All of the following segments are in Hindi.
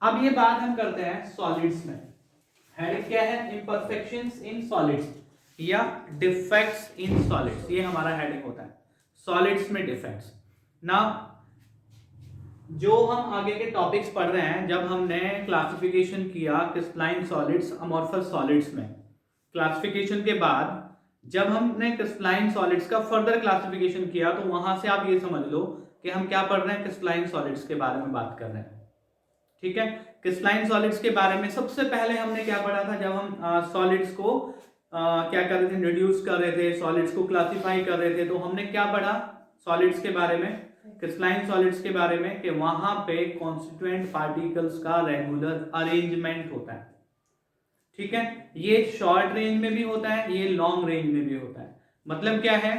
अब ये बात हम करते हैं सॉलिड्स में। हेडिंग क्या है? इम्परफेक्शंस इन सॉलिड्स या डिफेक्ट्स इन सॉलिड्स, ये हमारा हेडिंग होता है सॉलिड्स में डिफेक्ट्स। ना जो हम आगे के टॉपिक्स पढ़ रहे हैं, जब हमने क्लासिफिकेशन किया क्रिस्टलाइन सॉलिड्स अमॉर्फस सॉलिड्स में, क्लासिफिकेशन के बाद जब हमने क्रिस्टलाइन सॉलिड्स का फर्दर क्लासिफिकेशन किया, तो वहां से आप ये समझ लो कि हम क्या पढ़ रहे हैं, क्रिस्टलाइन सॉलिड्स के बारे में बात कर रहे हैं। ठीक है, क्रिस्टलाइन सॉलिड्स के बारे में सबसे पहले हमने क्या पढ़ा था? जब हम सॉलिड्स को क्या कर रहे थे, रिड्यूस कर रहे थे, सॉलिड्स को क्लासिफाई कर रहे थे, तो हमने क्या पढ़ा सॉलिड्स के बारे में, क्रिस्टलाइन सॉलिड्स के बारे में, कि वहां पे कॉन्स्टिट्यूएंट पार्टिकल्स का रेगुलर अरेंजमेंट होता है। ठीक है, ये शॉर्ट रेंज में भी होता है, ये लॉन्ग रेंज में भी होता है। मतलब क्या है,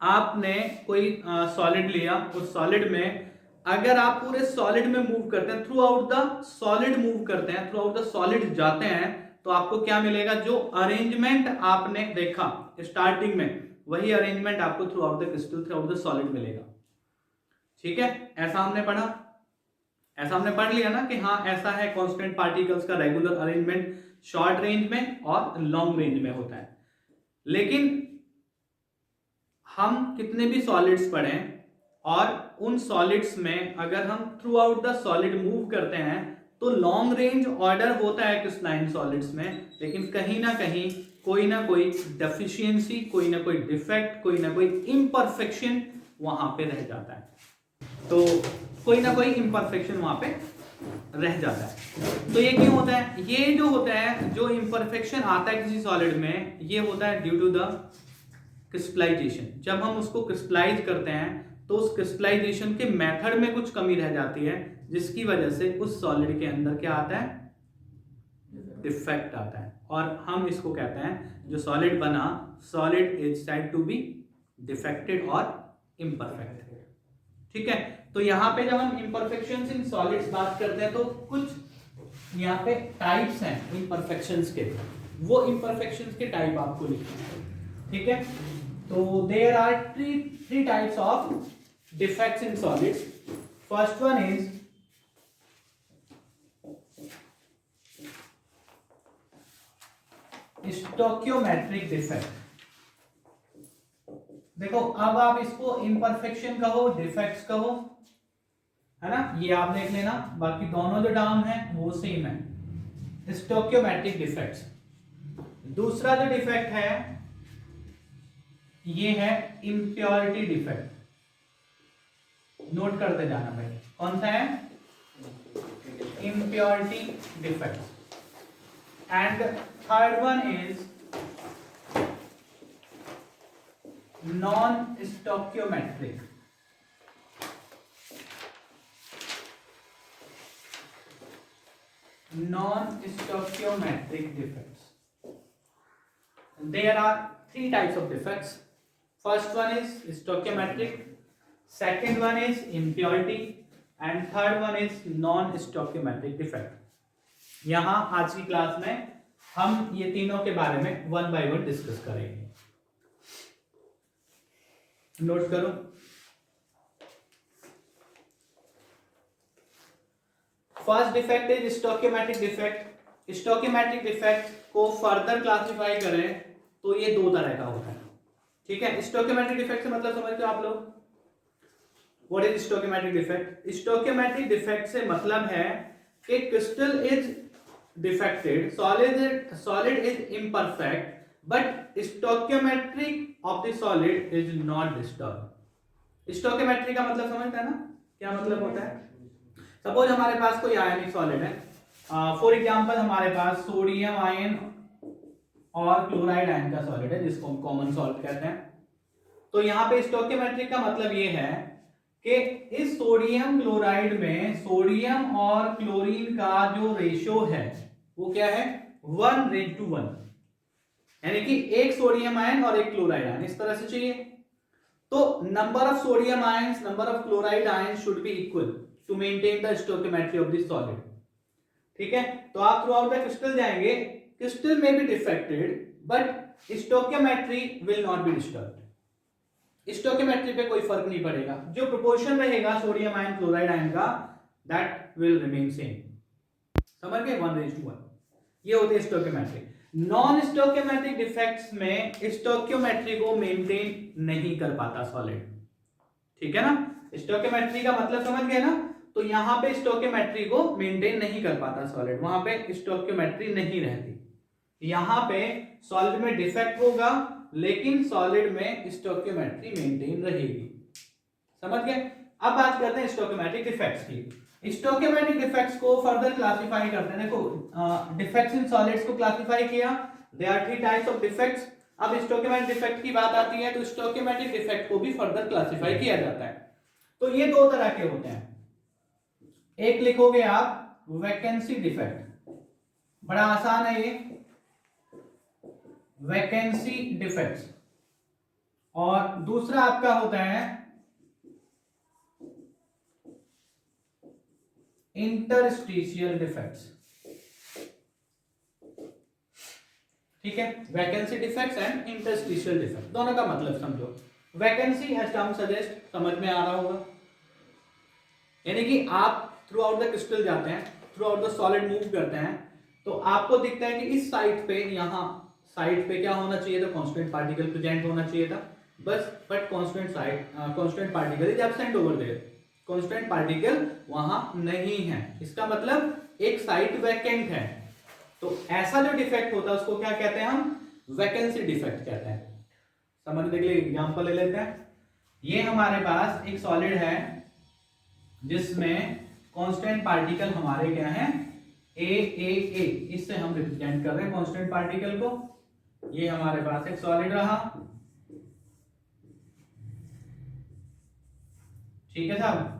आपने कोई सॉलिड लिया, उस सॉलिड में अगर आप पूरे सॉलिड में मूव करते हैं, through out the solid move करते हैं, थ्रू आउट द सॉलिड जाते हैं, तो आपको क्या मिलेगा? जो अरेंजमेंट आपने देखा स्टार्टिंग में, वही अरेंजमेंट आपको through out the crystal, through out the solid मिलेगा। ठीक है, ऐसा हमने पढ़ा, ऐसा हमने पढ़ लिया ना कि हाँ ऐसा है, कांस्टेंट पार्टिकल्स का रेगुलर अरेंजमेंट शॉर्ट रेंज में और लॉन्ग रेंज में होता है। लेकिन हम कितने भी सॉलिड्स पढ़ें और उन सॉलिड्स में अगर हम through out the solid move करते हैं, तो लॉन्ग रेंज ऑर्डर होता है क्रिस्टलाइन सॉलिड्स में, लेकिन कहीं ना कहीं कोई ना कोई डेफिशिएंसी, कोई ना कोई डिफेक्ट, कोई ना कोई इम्परफेक्शन वहां पे रह जाता है। तो कोई ना कोई इम्परफेक्शन वहां पे रह जाता है। तो ये क्यों होता है? ये जो होता है, जो इम्परफेक्शन आता है किसी सॉलिड में, ये होता है ड्यू टू द क्रिस्टलाइजेशन। जब हम उसको क्रिस्टलाइज करते हैं, तो उस क्रिस्टलाइजेशन के मेथड में कुछ कमी रह जाती है, जिसकी वजह से उस सॉलिड के अंदर क्या आता है? डिफेक्ट आता है। और हम इसको कहते हैं, जो सॉलिड बना, solid is said to be defected और इम्परफेक्ट। ठीक है, तो यहां पे जब हम इम्परफेक्शंस इन सॉलिड्स बात करते हैं, तो कुछ यहाँ पे टाइप्स हैं इम्परफेक्शंस के, वो इम्परफेक्शंस के टाइप आपको लिखना है। ठीक है, तो there are three types of defects in solids. First one is stoichiometric defect. देखो, अब आप इसको इम्परफेक्शन कहो, डिफेक्ट्स कहो, है ना, ये आप देख लेना, बाकी दोनों जो टर्म है वो सेम है, स्टोकियोमेट्रिक डिफेक्ट्स। दूसरा जो डिफेक्ट है, ये है इम्प्योरिटी डिफेक्ट। नोट करते जाना भाई, कौन सा है? Impurity defect. And third one is non stoichiometric. Non-stoichiometric defects. There are three types of defects. First one is stoichiometric, second one is impurity, and third one is non-stoichiometric defect. यहाँ आज की क्लास में हम ये तीनों के बारे में वन बाय वन डिस्कस करेंगे। नोट करो। First defect is stoichiometric defect. Stoichiometric defect को फर्दर क्लासिफाई करें तो ये दो तरह का होता है। ठीक है, स्टोकियोमेट्रिक डिफेक्ट से मतलब समझते हो आप लोग? What is stoichiometric defect? Stoichiometric defect से मतलब है कि crystal is defected, solid is imperfect, but stoichiometric of the solid is not disturb. Stoichiometric का मतलब समझते हैं ना, क्या मतलब होता है? सपोज हमारे पास कोई आयनिक सॉलिड है, फॉर एग्जांपल हमारे पास सोडियम आयन और क्लोराइड आयन का सॉलिड है, जिसको हम कॉमन सॉल्ट कहते हैं। तो यहाँ पे स्टोकियोमेट्रिक का मतलब ये है कि इस सोडियम क्लोराइड में सोडियम और क्लोरीन का जो रेशियो है वो क्या है? 1:1, यानी कि एक सोडियम आयन और एक क्लोराइड आयन, इस तरह से चाहिए। तो number of sodium ions, number of chloride ions should be equal to maintain the stoichiometry of this solid. ठीक है, तो आप थ्रू आउट द क्रिस्टल जाएंगे, क्रिस्टल में be defected but stoichiometry will not be disturbed. Stoichiometry पे कोई फर्क नहीं पड़ेगा, जो प्रोपोर्शन रहेगा सोडियम आयन क्लोराइड आयन का, दैट विल रिमेन सेम। समझ गए, 1:1 ये होते हैं स्टोइकियोमेट्रिक। नॉन स्टोइकियोमेट्रिक डिफेक्ट्स में स्टोइकियोमेट्री को मेंटेन नहीं कर पाता सॉलिड, ठीक है ना। स्टोइकियोमेट्री का मतलब समझ गए ना, तो यहां पे स्टोइकियोमेट्री को मेंटेन नहीं कर पाता सॉलिड, वहां पे स्टोइकियोमेट्री नहीं रहती। यहां पे सॉलिड में डिफेक्ट होगा लेकिन सॉलिड में स्टोइकियोमेट्री मेंटेन रहेगी, समझ गए। अब बात करते हैं स्टोइकियोमेट्रिक डिफेक्ट्स की। स्टोइकियोमेट्रिक डिफेक्ट्स को फर्दर क्लासिफाई करते हैं। देखो डिफेक्ट्स इन सॉलिड्स को क्लासिफाई किया, there are 3 types of defects. अब स्टोइकियोमेट्रिक डिफेक्ट की बात आती है तो स्टोइकियोमेट्रिक डिफेक्ट को भी फर्दर क्लासिफाई किया जाता है। तो ये दो तरह के होते हैं, एक लिखोगे आप वैकेंसी डिफेक्ट, बड़ा आसान है ये, वैकेंसी डिफेक्ट्स, और दूसरा आपका होता है इंटरस्टिशियल डिफेक्ट्स, ठीक है। Vacancy defects and interstitial defect, दोनों का मतलब समझो। वैकेंसी एज टर्म सजेस्ट समझ में आ रहा होगा, यानी कि आप थ्रू आउट द क्रिस्टल जाते हैं, through out the solid move करते हैं, तो आपको दिखता है कि इस साइड पे, यहाँ साइड पे क्या होना चाहिए था, कांस्टेंट पार्टिकल प्रेजेंट होना चाहिए था, बस but constant particle is absent over there, constant particle वहां नहीं है, इसका मतलब एक साइड वैकेंट है। तो ऐसा जो डिफेक्ट होता है उसको क्या कहते हैं हम, वैकेंसी डिफेक्ट कहते हैं। समझ देख लिए, एग्जांपल ले लेते हैं। ये हमारे पास एक सॉलिड है जिसमें कांस्टेंट पार्टिकल हमारे क्या है, ए, इससे हम रिप्रेजेंट कर रहे हैं कांस्टेंट पार्टिकल को। ये हमारे पास एक सॉलिड रहा, ठीक है साहब।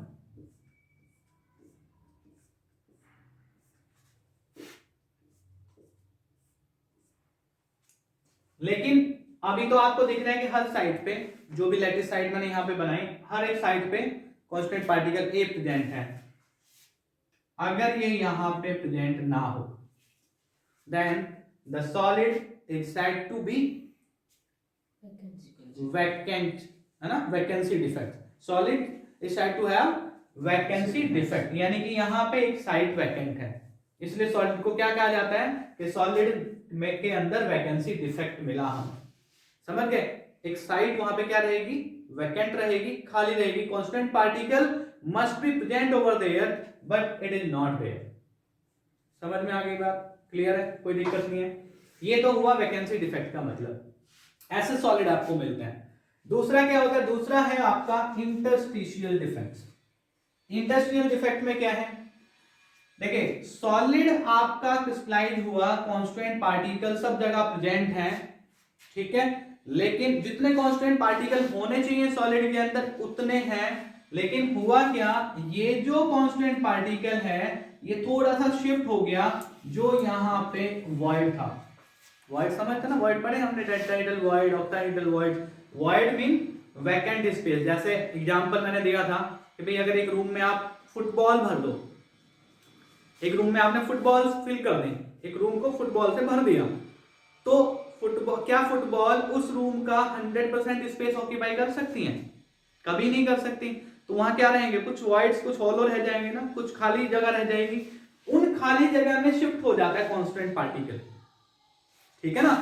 लेकिन अभी तो आपको दिख रहा है कि हर साइड पे, जो भी लेटेस्ट साइड मैंने यहां पे बनाई, हर एक साइड पे कांस्टेंट पार्टिकल ए प्रेजेंट है। अगर ये यहां पे प्रेजेंट ना हो then the solid is said to be vacant, है ना, vacancy defect. Solid is said to have vacancy defect, यानी कि यहां पे एक साइड वैकेंट है, इसलिए सॉलिड को क्या कहा जाता है कि सॉलिड में के अंदर वैकेंसी डिफेक्ट मिला हमें, समझ गए। एक साइड वहां पे क्या रहेगी, वैकेंट रहेगी, खाली रहेगी, constant particle must be present over there but it is not there. समझ में आ गई बात, क्लियर है, कोई दिक्कत नहीं है। ये तो हुआ वैकेंसी डिफेक्ट का मतलब, ऐसे सॉलिड आपको मिलते हैं। दूसरा क्या होता है, दूसरा है आपका इंटरस्टिशियल डिफेक्ट्स। इंटरस्टिशियल डिफेक्ट में क्या है, देखिए सॉलिड आपका क्रिस्टलाइज हुआ, कांस्टेंट पार्टिकल सब जगह प्रेजेंट है, ठीक है, लेकिन जितने कांस्टेंट पार्टिकल होने चाहिए सॉलिड के अंदर उतने हैं, लेकिन हुआ क्या, ये जो कांस्टेंट पार्टिकल है ये थोड़ा सा शिफ्ट हो गया, जो यहां पे वॉइड था, वॉइड समझते ना, वॉइड पढ़े हमने, tetrahedral void, octahedral void. Void mean vacant space. जैसे एग्जांपल मैंने दिया था कि भाई अगर एक रूम में आप फुटबॉल भर दो, एक रूम में आपने फुटबॉल फिल कर दी, एक रूम को फुटबॉल से भर दिया, तो फुटबॉल, क्या फुटबॉल उस रूम का 100% स्पेस ऑक्यूपाई कर सकती हैं, कभी नहीं कर सकती। तो वहां क्या रहेंगे, कुछ वॉइड्स, कुछ हॉलो रह जाएंगे ना, कुछ खाली जगह रह जाएगी, उन खाली जगह में शिफ्ट हो जाता है कांस्टेंट पार्टिकल, ठीक है ना,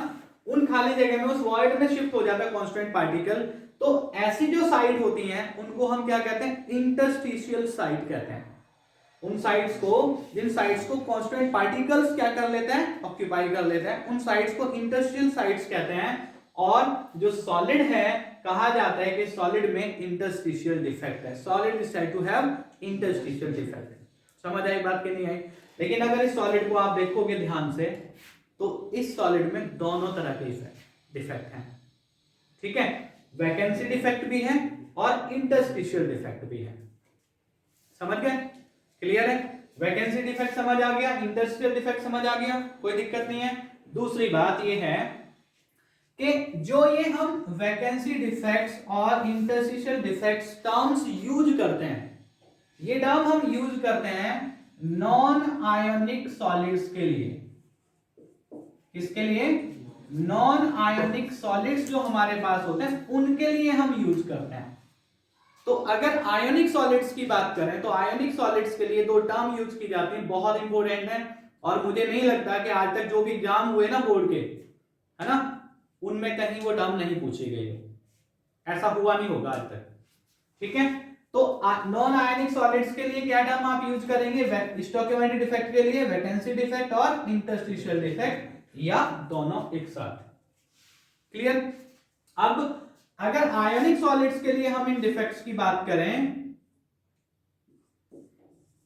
उन खाली जगह में, उस वॉइड में शिफ्ट हो जाता है कांस्टेंट पार्टिकल। तो ऐसी जो साइड होती हैं उनको हम क्या कहते हैं, इंटरस्टिशियल साइड कहते हैं। उन साइड्स को, जिन साइड्स को कांस्टेंट पार्टिकल्स क्या कर लेते हैं, ऑक्यूपाई कर लेते हैं, उन साइड्स को इंटरस्टिशियल साइड्स कहते हैं। और जो सॉलिड है, कहा जाता है कि सॉलिड में इंटरस्टिशियल डिफेक्ट है, solid is said to have interstitial defect. समझ आई बात कि नहीं आई। लेकिन अगर इस सॉलिड को आप देखोगे ध्यान से तो इस सॉलिड में दोनों तरह के डिफेक्ट हैं, ठीक है, वैकेंसी डिफेक्ट भी है और इंटरस्टिशियल डिफेक्ट भी है। समझ गए, क्लियर है। वैकेंसी डिफेक्ट समझ आ गया, इंटरस्टिशियल डिफेक्ट समझ आ गया, कोई दिक्कत नहीं है। दूसरी बात ये है कि जो ये हम वैकेंसी डिफेक्ट्स और इंटरस्टिशियल डिफेक्ट्स टर्म्स यूज करते हैं, ये टर्म हम यूज करते हैं नॉन आयोनिक सॉलिड्स के लिए। किसके लिए, नॉन आयोनिक सॉलिड्स जो हमारे पास होते हैं उनके लिए हम यूज करते हैं। तो अगर आयोनिक सॉलिड्स की बात करें तो आयोनिक सॉलिड्स के लिए दो टर्म यूज की जाती है, बहुत इंपॉर्टेंट है। और मुझे नहीं लगता कि आज तक जो भी एग्जाम हुए ना बोर्ड के, है ना, उनमें कहीं वो टर्म नहीं पूछी गई हो, ऐसा हुआ नहीं होगा आज तक। ठीक है, तो नॉन आयनिक सॉलिड्स के लिए क्या टर्म आप यूज करेंगे? स्टोइकोमेट्रिक डिफेक्ट के लिए वैकेंसी डिफेक्ट और इंटरस्टिशियल डिफेक्ट, या दोनों एक साथ। क्लियर? अब अगर आयनिक सॉलिड्स के लिए हम इन डिफेक्ट्स की बात करें,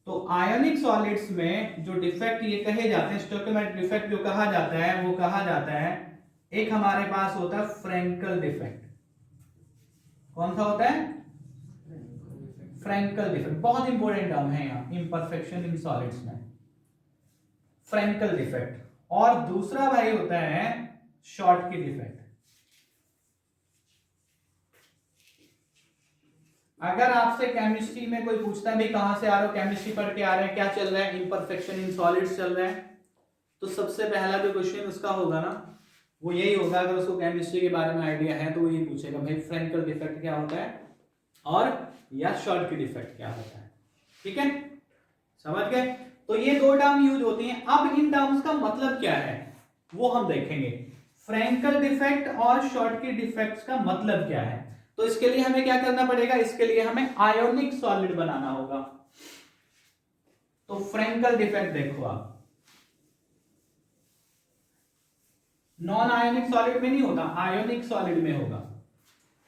तो आयनिक सॉलिड्स में जो डिफेक्ट ये कहे जाते हैं, स्टोइकोमेट्रिक डिफेक्ट जो कहा जाता है, वो कहा जाता है, एक हमारे पास होता है फ्रेंकल डिफेक्ट। कौन सा होता है? Frenkel defect. बहुत इंपॉर्टेंट टर्म है यहाँ इम्परफेक्शन इन सॉलिड्स में, फ्रेंकल डिफेक्ट। और दूसरा भाई होता है शॉर्टकी डिफेक्ट। अगर आपसे केमिस्ट्री में कोई पूछता है भाई कहां से आ रहे हो, केमिस्ट्री पढ़ के आ रहे हैं, क्या चल रहा है, इम्परफेक्शन इन सॉलिड्स चल रहा है, तो सबसे पहला जो क्वेश्चन उसका होगा ना, वो यही होगा, अगर उसको केमिस्ट्री के बारे में आइडिया है तो वो ये पूछेगा भाई फ्रेंकल डिफेक्ट क्या होता है और या शॉर्टकी डिफेक्ट क्या होता है। ठीक है, समझ गए? तो ये दो टर्म यूज होती हैं। अब इन टर्म्स का मतलब क्या है वो हम देखेंगे। फ्रेंकल डिफेक्ट और शॉर्टकी डिफेक्ट्स का मतलब क्या है, तो इसके लिए हमें क्या करना पड़ेगा? इसके लिए हमें आयोनिक सॉलिड बनाना होगा। तो फ्रेंकल डिफेक्ट देखो आप, नॉन आयोनिक सॉलिड में नहीं होता, आयोनिक सॉलिड में होगा।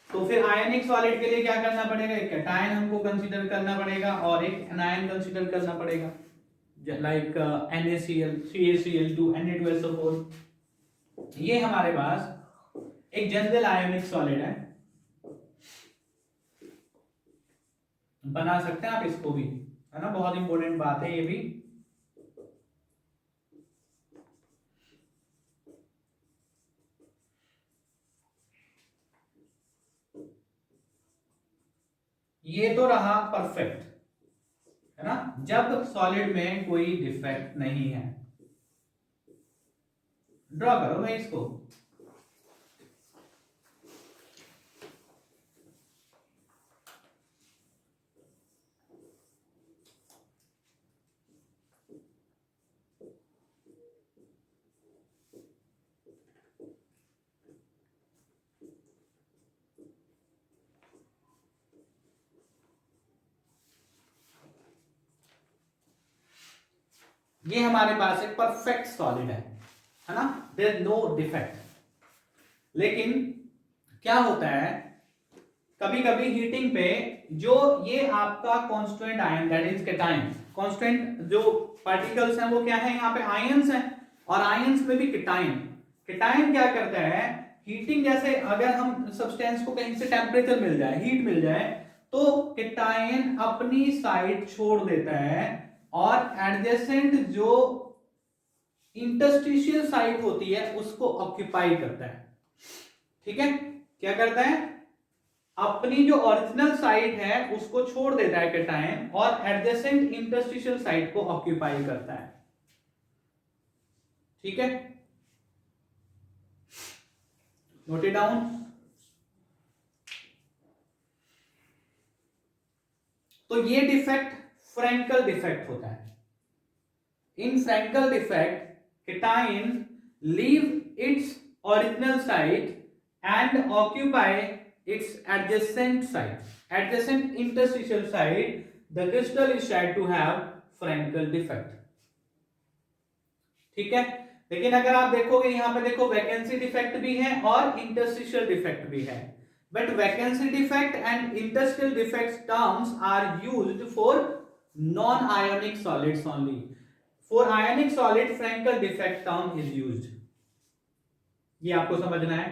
तो फिर आयोनिक सॉलिड के लिए क्या करना पड़ेगा? एक कैटायन हमको कंसीडर करना पड़ेगा और एक एनायन कंसीडर करना पड़ेगा, लाइक NaCl, CaCl2, Na2SO4। ये हमारे पास एक जनरल आयोनिक सॉलिड है, बना सकते हैं आप इसको भी, है ना, बहुत इंपॉर्टेंट बात है ये भी। ये तो रहा परफेक्ट, है ना, जब सॉलिड में कोई डिफेक्ट नहीं है। ड्रॉ करो भाई इसको। ये हमारे पास एक परफेक्ट सॉलिड है ना, देयर इज नो डिफेक्ट। लेकिन क्या होता है, कभी कभी हीटिंग पे जो ये आपका constant ion, that is cation, constant जो पार्टिकल्स हैं वो क्या है, यहाँ पे आयंस हैं, और आयंस में भी कैटायन। कैटायन क्या करता है, हीटिंग, जैसे अगर हम सब्सटेंस को कहीं से टेम्परेचर मिल जाए, हीट मिल जाए, तो कैटायन अपनी साइड छोड़ देता है और एडजेसेंट जो इंटरस्टिशियल साइट होती है उसको ऑक्यूपाई करता है। ठीक है, क्या करता है, अपनी जो ओरिजिनल साइट है उसको छोड़ देता है कैटायन और एडजेसेंट इंटरस्टिशियल साइट को ऑक्यूपाई करता है। ठीक है, नोट इट डाउन। तो ये डिफेक्ट फ्रेंकल डिफेक्ट होता है। In Frenkel defect cation leave its original site and occupy its adjacent site, adjacent interstitial site. The crystal is said to have Frankel defect. ठीक है, लेकिन अगर आप देखोगे यहां पे देखो वैकेंसी डिफेक्ट भी है और इंटरस्टिशियल डिफेक्ट भी है, but vacancy defect and interstitial defect terms are used for non ionic solids only. For ionic solid, Frankel defect term is used. ये आपको समझना है।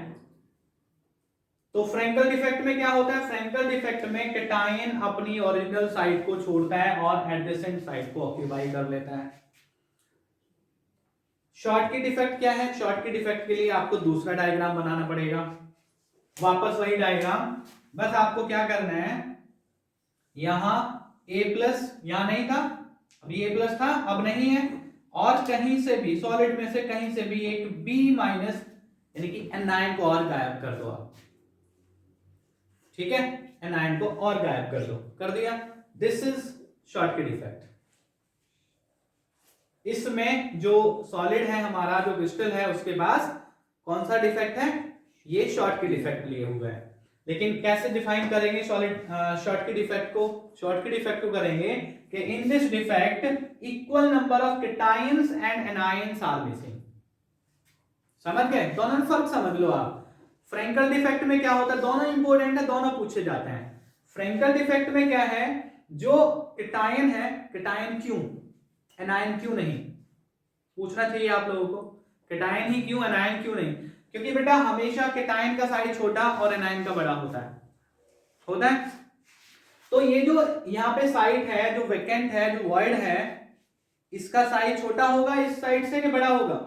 तो फ्रेंकल डिफेक्ट में क्या होता है, फ्रेंकल डिफेक्ट में कैटायन अपनी ओरिजिनल साइट को छोड़ता है और एडजेसेंट साइट को ऑक्यूपाई कर लेता है। शॉर्टकी डिफेक्ट क्या है, शॉर्टकी डिफेक्ट के लिए आपको दूसरा डायग्राम बनाना पड़ेगा, वापस वही डायग्राम, बस आपको क्या करना है, यहां A+, यहां नहीं था, अभी A+ था, अब नहीं है, और कहीं से भी सॉलिड में से कहीं से भी एक B- यानी कि एनायन को और गायब कर दो आप। ठीक है, एनायन को और गायब कर दो, कर दिया, दिस इज शॉर्टकी डिफेक्ट। इसमें जो सॉलिड है हमारा, जो क्रिस्टल है, उसके पास कौन सा डिफेक्ट है? ये शॉर्टकी डिफेक्ट लिए हुआ है। लेकिन कैसे डिफाइन करेंगे सॉलिड शॉर्टकी डिफेक्ट को? शॉर्टकी डिफेक्ट को करेंगे कि in this defect equal number of cations and anions are missing. समझ गए? दोनों में फर्क समझ लो आप। फ्रैंकल डिफेक्ट में क्या होता है? दोनों इंपॉर्टेंट है, दोनों पूछे जाते हैं। फ्रैंकल डिफेक्ट में क्या है? जो कैटायन है, कैटायन क्यों, एनायन क्यों नहीं? पूछना चाहिए आप लोगों को, कैटायन ही क्यों, एनायन क्यों नहीं? क्योंकि बेटा हमेशा कैटायन का साइज छोटा और एनायन का बड़ा होता है। तो ये जो यहाँ पे साइट है, जो वैकेंट है, जो वॉइड है, इसका साइज छोटा होगा इस साइड से कि बड़ा होगा?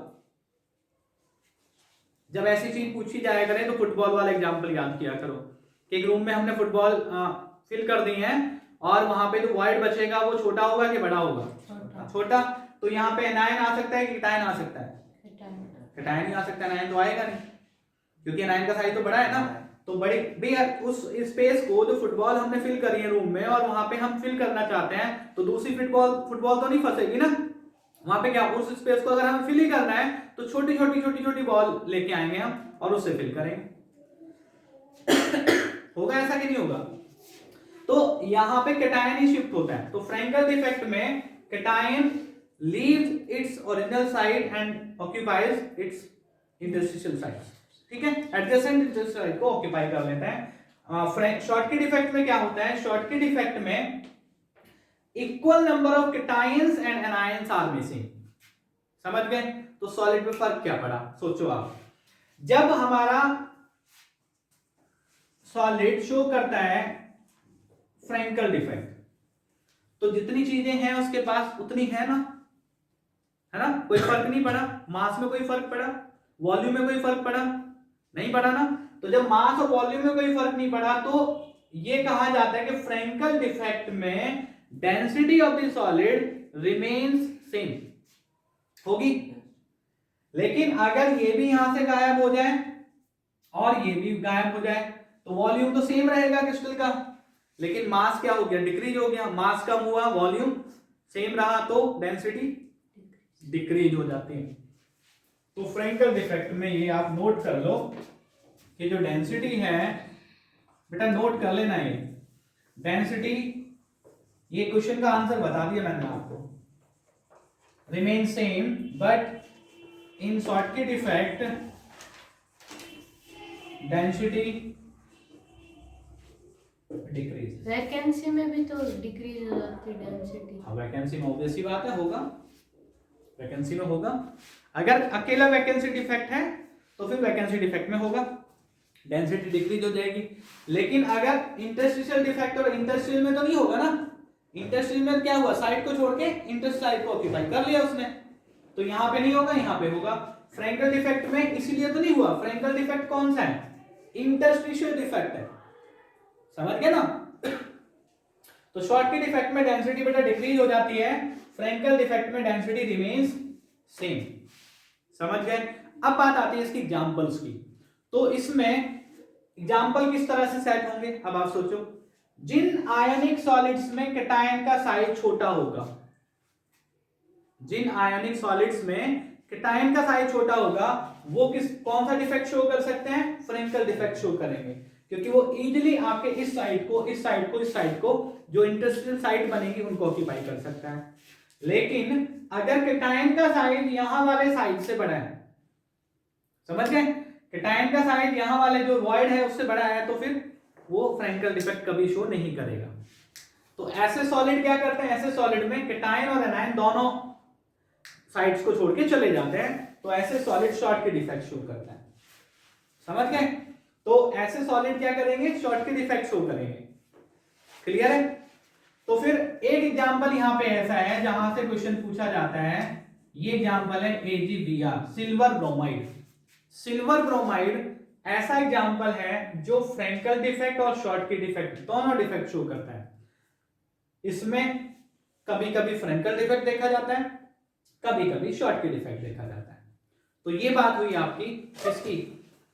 जब ऐसी चीज पूछी जाया करे तो फुटबॉल वाला एग्जांपल याद किया करो कि एक रूम में हमने फुटबॉल फिल कर दी है और वहां पे जो वॉइड बचेगा वो छोटा होगा कि बड़ा होगा? छोटा। तो यहाँ पे एनायन आ सकता है कि कैटायन आ सकता है? कैटायन ही आ सकता है, एनायन तो आएगा नहीं, क्योंकि एनायन का साइज तो बड़ा है ना। तो बड़ी भैया उस स्पेस को जो फुटबॉल हमने फिल करी है रूम में और वहां पे हम फिल करना चाहते हैं, तो दूसरी फुटबॉल तो नहीं फंसेगी ना वहां पे। क्या उस स्पेस को अगर हमें फिल ही करना है तो छोटी छोटी बॉल लेके आएंगे हम और उससे फिल करेंगे। होगा ऐसा कि नहीं होगा? तो यहां पे कैटायन ही शिफ्ट होता है। तो फ्रैंकल डिफेक्ट में cation leaves its original side and occupies its interstitial side. ठीक है, एडजेसेंट इंटरस्टिशियल साइड को ऑक्यूपाई कर लेता है। शॉर्टकी डिफेक्ट में क्या होता है? शॉर्टकी डिफेक्ट में equal number of cations and anions are missing. समझ गए? तो सॉलिड में फर्क क्या पड़ा? सोचो आप, जब हमारा सॉलिड शो करता है फ्रैंकल डिफेक्ट, तो जितनी चीजें हैं उसके पास उतनी है ना, कोई फर्क नहीं पड़ा। मास में कोई फर्क पड़ा? वॉल्यूम में कोई फर्क पड़ा? नहीं पड़ा ना। तो जब मास और वॉल्यूम में कोई फर्क नहीं पड़ा तो ये कहा जाता है कि फ्रैंकल डिफेक्ट में density of the solid remains same होगी। लेकिन अगर ये भी यहां से गायब हो जाए और ये भी गायब हो जाए तो वॉल्यूम तो सेम रहेगा क्रिस्टल का, लेकिन मास क्या हो गया? डिक्रीज हो गया। मास कम हुआ, वॉल्यूम सेम रहा, तो डेंसिटी डिक्रीज हो जाती है। तो फ्रैंकल डिफेक्ट में ये आप नोट कर लो कि जो डेंसिटी है, बेटा नोट कर लेना, ये डेंसिटी, ये क्वेश्चन का आंसर बता दिया मैंने आपको, remain same but in Schottky defect density decrease. Vacancy में भी तो डिक्रीज हो जाती है डेंसिटी। हाँ, वैकेंसी में ऑब्वियस बात है, होगा, वैकेंसी में होगा। अगर अकेला वैकेंसी डिफेक्ट है तो फिर वैकेंसी डिफेक्ट में होगा, डेंसिटी डिक्रीज हो जाएगी। लेकिन अगर इंटरस्टिशियल डिफेक्ट, और इंटरस्टिशियल में तो नहीं होगा ना। इंटरस्टिशियल में क्या हुआ? साइड को छोड़ के इंटरस्टिशियल साइड को ऑक्यूपाई कर लिया उसने, तो यहां पे नहीं होगा, यहां पे होगा। फ्रैंकल डिफेक्ट में इसीलिए तो नहीं हुआ। फ्रैंकल डिफेक्ट कौन सा है? इंटरस्टिशियल डिफेक्ट है, समझ गए ना। तो शॉर्टकी डिफेक्ट में डेंसिटी बेटा डिक्रीज हो जाती है, फ्रैंकल डिफेक्ट में डेंसिटी रिमेन्स सेम। समझ गए? अब बात आती है इसकी एग्जांपल्स की। तो इसमें एग्जांपल किस तरह से सेट होंगे? अब आप सोचो, जिन आयनिक सॉलिड्स में कैटायन का साइज छोटा होगा, जिन आयनिक सॉलिड्स में कैटायन का साइज छोटा होगा, वो कौन सा डिफेक्ट शो कर सकते हैं? फ्रैंकल डिफेक्ट शो करेंगे, क्योंकि वो इजीली आपके इस साइड को, इस साइड को, इस साइड को, जो इंटरस्टिशियल साइड बनेगी उनको ऑक्यूपाई कर सकता है। लेकिन अगर कैटायन का साइज यहां वाले साइड से बड़ा है, समझ गए? कैटायन का साइज यहां वाले जो वॉइड है उससे बड़ा है, तो फिर वो फ्रैंकल डिफेक्ट कभी शो नहीं करेगा। तो ऐसे सॉलिड क्या करते हैं? ऐसे सॉलिड में कैटायन और एनायन दोनों साइड्स को छोड़ के चले जाते हैं, तो ऐसे सॉलिड शॉर्टकी डिफेक्ट शो करता है। समझ गए? तो ऐसे सॉलिड क्या करेंगे? शॉर्टकी डिफेक्ट शो करेंगे। क्लियर है? तो फिर एक एग्जांपल यहां पे ऐसा है जहां से क्वेश्चन पूछा जाता है। ये एग्जांपल है AgBr, silver bromide. Silver bromide ऐसा एग्जांपल है जो फ्रैंकल डिफेक्ट और शॉर्टकी डिफेक्ट दोनों डिफेक्ट शो करता है। इसमें कभी कभी फ्रैंकल डिफेक्ट देखा जाता है, कभी कभी शॉर्टकी डिफेक्ट देखा जाता है। तो ये बात हुई आपकी इसकी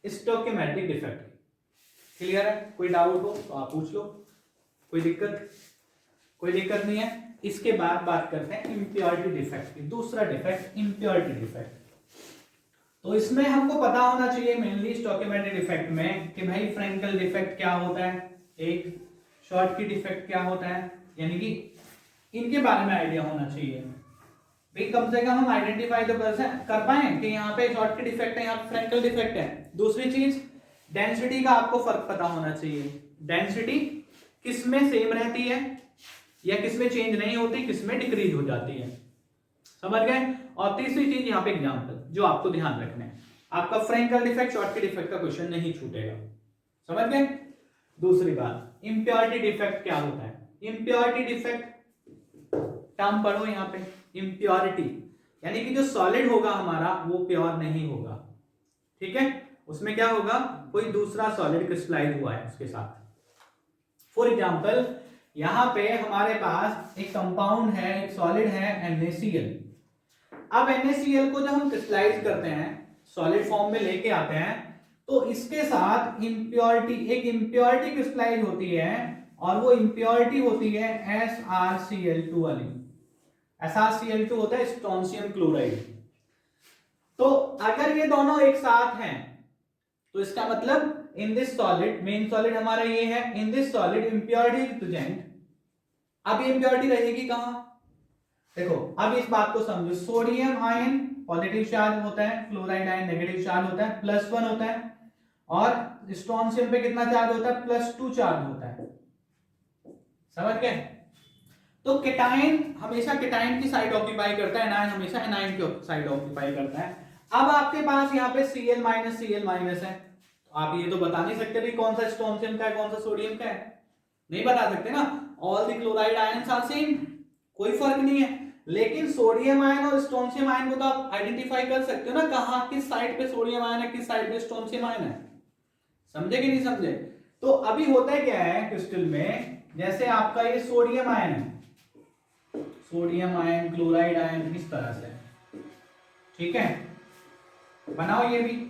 स्टोइकोमेट्रिक डिफेक्ट की। क्लियर है? कोई डाउट हो तो आप पूछ लो, कोई दिक्कत नहीं है। इसके बाद बात करते हैं इम्प्योरिटी डिफेक्ट की। दूसरा डिफेक्ट इम्प्योरिटी डिफेक्ट। तो इसमें हमको पता होना चाहिए मेनली स्टोइकोमेट्रिक डिफेक्ट में कि भाई फ्रेंकल डिफेक्ट क्या होता है, एक शॉर्टकी डिफेक्ट क्या होता है, यानी कि इनके बारे में आइडिया होना चाहिए भाई, कम से कम हम आइडेंटिफाई तो कर पाए कि यहाँ पे शॉर्टकी डिफेक्ट है, यहाँ पे फ्रेंकल डिफेक्ट है। दूसरी चीज डेंसिटी का आपको फर्क पता होना चाहिए, डेंसिटी किसमें सेम रहती है या किसमें चेंज नहीं होती, किसमें डिक्रीज हो जाती है, समझ गए। और तीसरी चीज यहाँ पे एग्जांपल जो आपको ध्यान रखना है, आपका फ्रेंकल डिफेक्ट शॉर्टकी डिफेक्ट का क्वेश्चन नहीं छूटेगा, समझ गए। दूसरी बात इम्प्योरिटी डिफेक्ट क्या होता है। इम्प्योरिटी डिफेक्ट टर्म पढ़ो यहाँ पे, इम्प्योरिटी यानी कि जो सॉलिड होगा हमारा वो प्योर नहीं होगा, ठीक है, उसमें क्या होगा, कोई दूसरा सॉलिड क्रिस्टलाइज हुआ है उसके साथ। फॉर एग्जांपल यहां पे हमारे पास एक कंपाउंड है, एक सॉलिड है NaCl। अब NaCl को जब हम क्रिस्टलाइज करते हैं, सॉलिड फॉर्म में लेके आते हैं, तो इसके साथ इम्प्योरिटी, एक इम्प्योरिटी क्रिस्टलाइज होती है और वो इम्प्योरिटी होती है SrCl2 वाली। SrCl2 होता है स्ट्रोंशियम क्लोराइड। तो अगर ये दोनों एक साथ हैं तो इसका मतलब in this solid, main solid हमारा ये है, in this solid impurity is present. अब ये इम्प्योरिटी रहेगी कहां, देखो अब इस बात को समझो, सोडियम आयन पॉजिटिव चार्ज होता है, क्लोराइड आयन नेगेटिव चार्ज होता है, +1 होता है, और स्ट्रोंशियम पे कितना चार्ज होता है, +2 चार्ज होता है, समझ गए। तो केटाइन हमेशा केटाइन की साइड ऑक्यूपाई करता है, एनायन हमेशा एनायन की साइड ऑक्यूपाई करता है। अब आपके पास यहाँ पे Cl- है, तो आप ये तो बता नहीं सकते भी कौन सा स्ट्रोंशियम का है कौन सा सोडियम का है, नहीं बता सकते ना। All the chloride ions are same, कोई फर्क नहीं है। लेकिन सोडियम आयन और स्ट्रोंशियम आयन को तो आप आइडेंटिफाई कर सकते हो ना, कहां किस साइड पे सोडियम आयन है किस साइड पे स्ट्रोंशियम आयन है, समझे कि नहीं समझे। तो अभी होता क्या है क्रिस्टल में, जैसे आपका ये सोडियम आयन है, सोडियम आयन क्लोराइड आयन इस तरह से, ठीक है, बनाओ ये भी।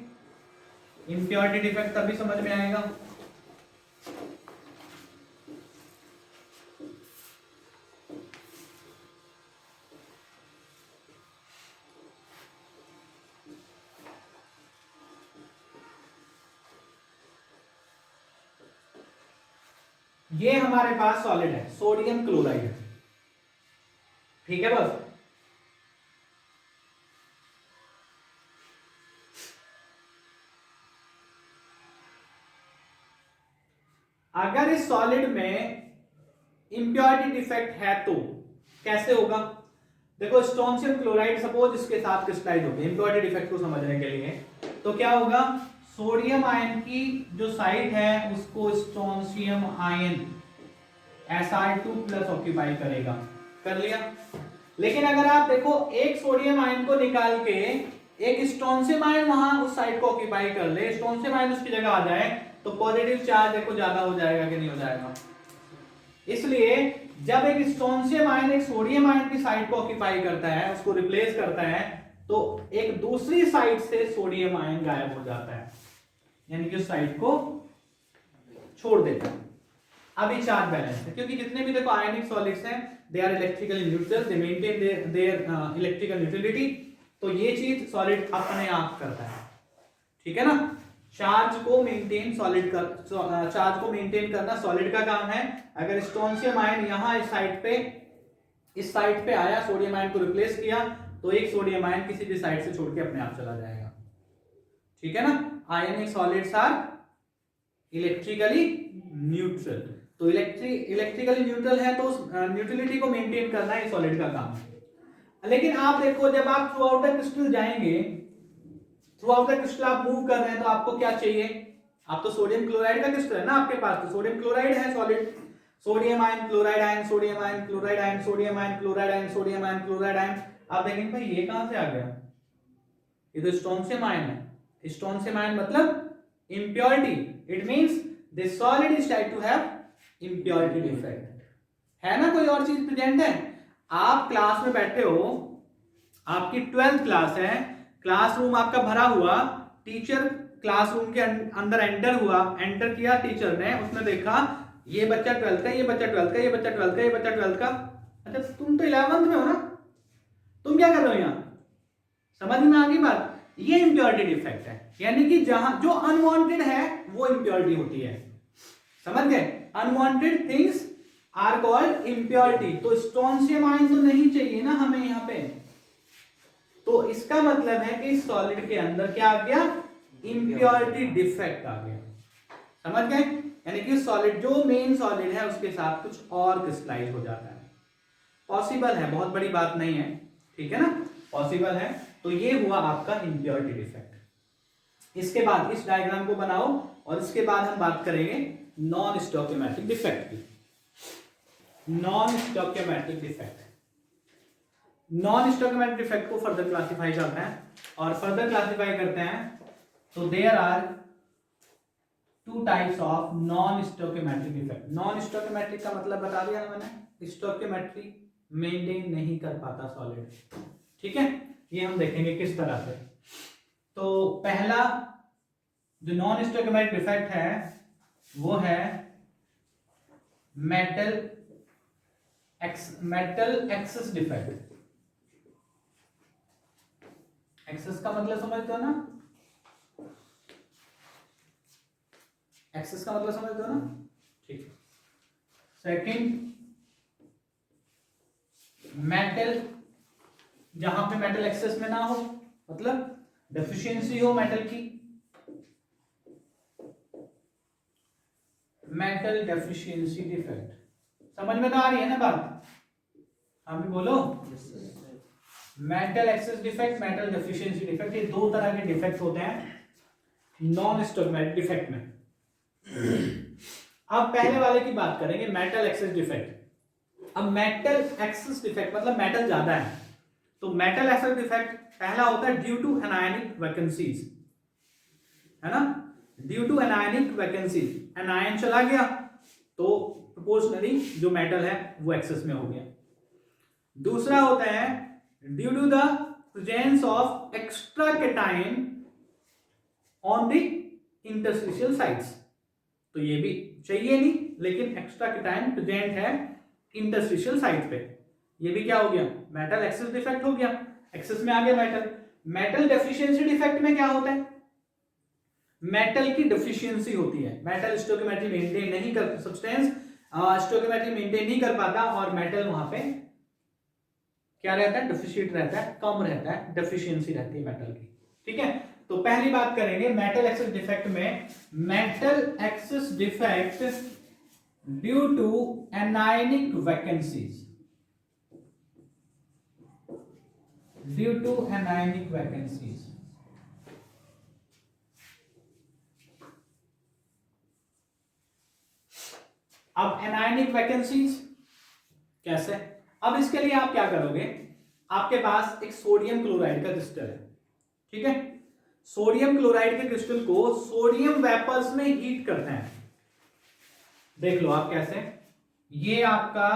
इम्प्योरिटी डिफेक्ट तभी समझ में आएगा। ये हमारे पास सॉलिड है सोडियम क्लोराइड, ठीक है बस। अगर इस सॉलिड में इंप्योरिटी डिफेक्ट है तो कैसे होगा, देखो स्ट्रोंशियम क्लोराइड सपोज इसके साथ क्रिस्टलाइज हो गया, इंप्योरिटी डिफेक्ट को समझने के लिए तो क्या होगा, सोडियम आयन की जो साइड है उसको स्ट्रोंशियम आयन Sr2+ ऑक्यूपाई करेगा, कर लिया। लेकिन अगर आप देखो एक सोडियम आयन को निकाल के एक स्ट्रोंशियम आयन वहां उस साइड को ऑक्यूपाई कर ले, स्ट्रोंशियम आयन उसकी जगह आ जाए, तो पॉजिटिव चार्ज देखो ज्यादा हो जाएगा कि नहीं हो जाएगा। इसलिए जब एक स्ट्रोंशियम आयन एक सोडियम आयन की साइड को ऑक्यूपाई करता है, उसको रिप्लेस करता है, तो एक दूसरी साइड से सोडियम आयन गायब हो जाता है, यानी कि उस साइड को छोड़ देता है। अभी चार्ज बैलेंस है, क्योंकि जितने भी देखो आयनिक सॉलिड्स हैं they are electrically neutral, they maintain their electrical neutrality. तो ये चीज सॉलिड अपने आप करता है, ठीक है ना। चार्ज को मेंटेन सॉलिड कर, चार्ज को मेंटेन करना सॉलिड का काम है। अगर स्ट्रोंशियम आयन यहाँ इस साइड पे आया, सोडियम आयन को रिप्लेस किया, तो एक सोडियम आयन किसी भी साइड से छोड़ के अपने आप चला जाएगा, ठीक है ना। Ionic solids are electrically neutral, तो इलेक्ट्रिकली न्यूट्रल है तो उस न्यूट्रलिटी को मेंटेन करना ही सॉलिड का काम है। लेकिन आप देखो जब आप थ्रू आउट द क्रिस्टल जाएंगे, थ्रू आउट द क्रिस्टल आप मूव कर रहे हैं, तो आपको क्या चाहिए, आप तो सोडियम क्लोराइड का क्रिस्टल है ना आपके पास, तो सोडियम क्लोराइड है solid, sodium ion chloride ion, sodium ion chloride ion, sodium ion chloride ion, sodium ion chloride ion. आप देखेंगे भाई ये कहां से आ गया, ये तो स्ट्रोंशियम आयन है। स्ट्रोंशियम आयन मतलब impurity, it means this solid is type two have impurity defect, है ना। कोई और चीज प्रेजेंट है, आप क्लास में बैठे हो, आपकी 12th क्लास है, क्लासरूम आपका भरा हुआ, टीचर क्लासरूम के अंदर एंटर किया टीचर ने, उसने देखा ये बच्चा 12th का, ये बच्चा 12th का, ये बच्चा 12th का, ये बच्चा 12th का, अच्छा तुम तो 11th में हो ना, तुम क्या कर रहे हो यहाँ, समझ में आ गई बात। ये इम्प्योरिटी डिफेक्ट है, यानी कि जहां जो अनवांटेड है वो इम्प्योरिटी होती है, समझ गए। Unwanted things are called impurity. तो स्ट्रोंशियम आयन तो नहीं चाहिए ना हमें यहाँ पे, तो इसका मतलब है कि सॉलिड के अंदर क्या आ गया, इम्प्योरिटी डिफेक्ट आ गया, समझ गए। यानी कि सॉलिड जो मेन सॉलिड है उसके साथ कुछ और क्रिस्टलाइज हो जाता है, पॉसिबल है, बहुत बड़ी बात नहीं है, ठीक है ना, पॉसिबल है। तो ये हुआ आपका इम्प्योरिटी डिफेक्ट। इसके बाद इस डायग्राम को बनाओ और इसके बाद हम बात करेंगे नॉन स्टोइकियोमेट्रिक डिफेक्ट की। Non stoichiometric defect, non stoichiometric defect को फर्दर क्लासिफाई करते हैं, और फर्दर क्लासिफाई करते हैं तो there are two types of non stoichiometric defect. Non stoichiometric का मतलब बता दिया मैंने, स्टोइकियोमेट्री मेंटेन नहीं कर पाता सॉलिड, ठीक है। ये हम देखेंगे किस तरह से। तो पहला जो नॉन स्टोइकियोमेट्रिक डिफेक्ट है वो है मेटल एक्सेस डिफेक्ट। एक्सेस का मतलब समझते हो ना, एक्सेस का मतलब समझते हो ना, ठीक। सेकंड मेटल, जहां पे मेटल एक्सेस में ना हो, मतलब डेफिशिएंसी हो मेटल की, मेटल डेफिशिएंसी डिफेक्ट। समझ में तो आ रही है ना बात, हम भी बोलो। Metal excess defect, metal deficiency defect, ये दो तरह के डिफेक्ट होते हैं नॉन स्टोइकियोमेट्रिक डिफेक्ट में। अब पहले वाले की बात करेंगे, मेटल एक्सेस डिफेक्ट। अब मेटल एक्सेस डिफेक्ट मतलब मेटल ज्यादा है, तो मेटल एक्सेस डिफेक्ट पहला होता है ड्यू टू एनायनिक वैकेंसीज, है ना, due to anionic vacancies, anion चला गया तो प्रोपोर्शनली जो मेटल है वो एक्सेस में हो गया। दूसरा होता है due to the presence of extra cation on the interstitial sites, तो ये भी चाहिए नहीं, लेकिन एक्स्ट्रा कैटायन प्रेजेंट है इंटरस्टिशियल साइट पे, ये भी क्या हो गया, मेटल एक्सेस डिफेक्ट हो गया, एक्सेस में आ गया मेटल। मेटल डेफिशिएंसी डिफेक्ट में क्या होता है, मेटल की डेफिशिएंसी होती है, मेटल स्टोइकियोमेट्री मेंटेन नहीं कर, सब्सटेंस स्टोइकियोमेट्री मेंटेन नहीं कर पाता और मेटल वहां पे क्या रहता है, डेफिशिएट रहता है, कम रहता है, डेफिशिएंसी रहती है मेटल की, ठीक है। तो पहली बात करेंगे मेटल एक्सेस डिफेक्ट में, metal excess defect due to anionic vacancies, due to anionic vacancies. अब एनायनिक वैकेंसीज कैसे, अब इसके लिए आप क्या करोगे, आपके पास एक सोडियम क्लोराइड का क्रिस्टल है, ठीक है, सोडियम क्लोराइड के क्रिस्टल को सोडियम वेपर्स में हीट करते हैं, देख लो आप कैसे। ये आपका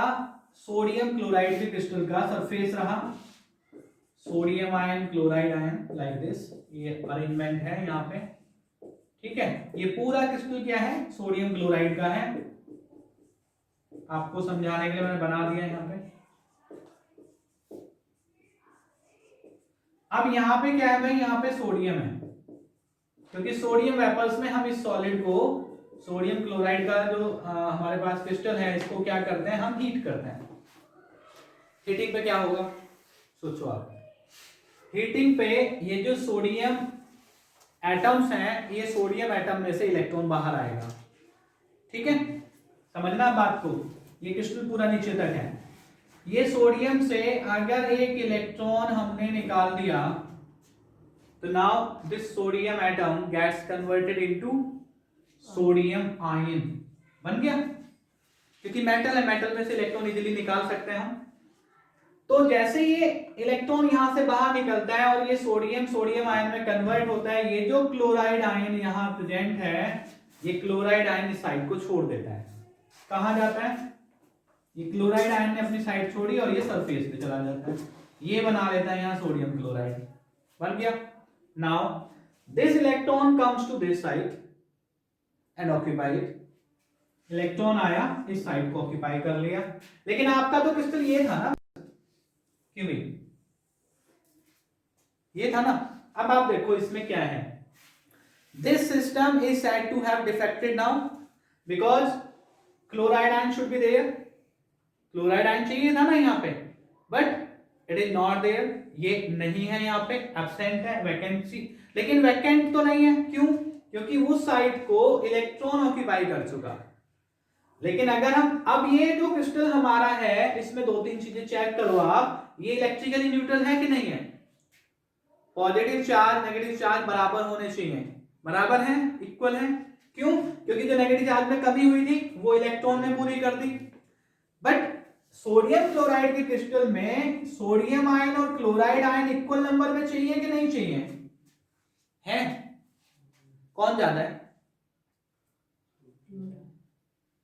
सोडियम क्लोराइड के क्रिस्टल का सरफेस रहा, sodium ion chloride ion like this, ये अरेंजमेंट है यहाँ पे, ठीक है। ये पूरा क्रिस्टल क्या है, सोडियम क्लोराइड का है, आपको समझाने के लिए मैंने बना दिया यहाँ पे। अब यहाँ पे क्या है भाई, यहाँ पे सोडियम है, क्योंकि सोडियम वेपर्स में हम इस सॉलिड को, सोडियम क्लोराइड का जो हमारे पास क्रिस्टल है, इसको क्या करते हैं, हम हीट करते हैं। हीटिंग पे क्या होगा, सोचो आप, हीटिंग पे ये जो सोडियम एटम्स हैं, ये सोडियम एटम में से इलेक्ट्रॉन बाहर आएगा, ठीक है, समझना बात को। ये क्रिस्टल पूरा नीचे तक है, ये सोडियम से अगर एक इलेक्ट्रॉन हमने निकाल दिया तो now this sodium atom gets converted into sodium ion, बन गया, क्योंकि मेटल है, मेटल में से इलेक्ट्रॉन इजीली निकाल सकते हैं हम। तो जैसे ये इलेक्ट्रॉन यहां से बाहर निकलता है और ये सोडियम आयन में कन्वर्ट होता है, ये जो क्लोराइड आयन यहां प्रेजेंट है, ये क्लोराइड आयन इस साइड को छोड़ देता है, कहां जाता है, ये क्लोराइड आयन ने अपनी साइड छोड़ी और ये सरफेस पे चला जाता है, ये बना लेता है यहां सोडियम क्लोराइड, बन गया। Now this electron comes to this side and occupy it, electron आया, इस साइड को ऑक्यूपाई कर लिया, लेकिन आपका तो क्रिस्टल ये था ना, क्यों भाई, ये था ना। अब आप देखो इसमें क्या है, this system is said to have defected now because chloride ion should be there, chloride ion चाहिए था ना यहाँ पे, but it is not there, ये नहीं है यहाँ पे, एब्सेंट है, वैकेंसी, लेकिन वैकेंट तो नहीं है, क्यों, क्योंकि उस साइड को इलेक्ट्रॉन ऑक्यूपाई कर चुका। लेकिन अगर हम अब ये जो क्रिस्टल हमारा है, इसमें दो तीन चीजें चेक करो आप, ये इलेक्ट्रिकली न्यूट्रल है कि नहीं है, पॉजिटिव चार्ज नेगेटिव चार्ज बराबर होने चाहिए, बराबर है, इक्वल है, क्यों, क्योंकि जो नेगेटिव चार्ज में कमी हुई थी वो इलेक्ट्रॉन ने पूरी कर दी। बट सोडियम क्लोराइड के क्रिस्टल में सोडियम आयन और क्लोराइड आयन इक्वल नंबर में चाहिए कि नहीं चाहिए, है, कौन ज्यादा है,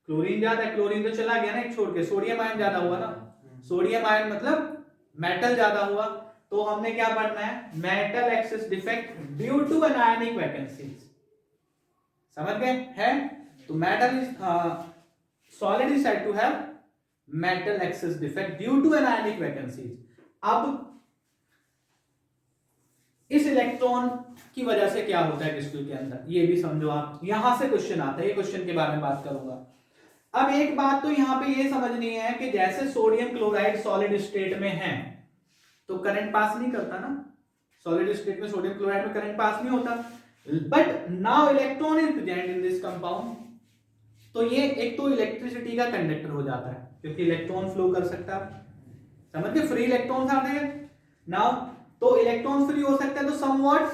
क्लोरीन ज्यादा है, क्लोरीन तो चला गया ना एक छोड़ के, सोडियम आयन ज्यादा हुआ ना, सोडियम आयन मतलब मेटल ज्यादा हुआ, तो हमने क्या पढ़ना है, metal excess defect due to anionic vacancies, समझ गए है। तो metal is solid is said to have metal excess defect due to anionic vacancies. अब इस इलेक्ट्रॉन की वजह से क्या होता है क्रिस्टल के अंदर, ये भी समझो आप, यहां से क्वेश्चन आता है, ये क्वेश्चन के बारे में बात करूंगा। अब एक बात तो यहां पे ये समझनी है कि जैसे सोडियम क्लोराइड सॉलिड स्टेट में है तो करंट पास नहीं करता ना, सॉलिड स्टेट में सोडियम क्लोराइड में करंट पास नहीं होता, but now electron is present in this compound, तो ये एक तो इलेक्ट्रिसिटी का कंडक्टर हो जाता है क्योंकि इलेक्ट्रॉन फ्लो कर सकता है, समझ गए, फ्री इलेक्ट्रॉन्स आते हैं नाउ, तो इलेक्ट्रॉन फ्री हो सकता है, तो समवॉट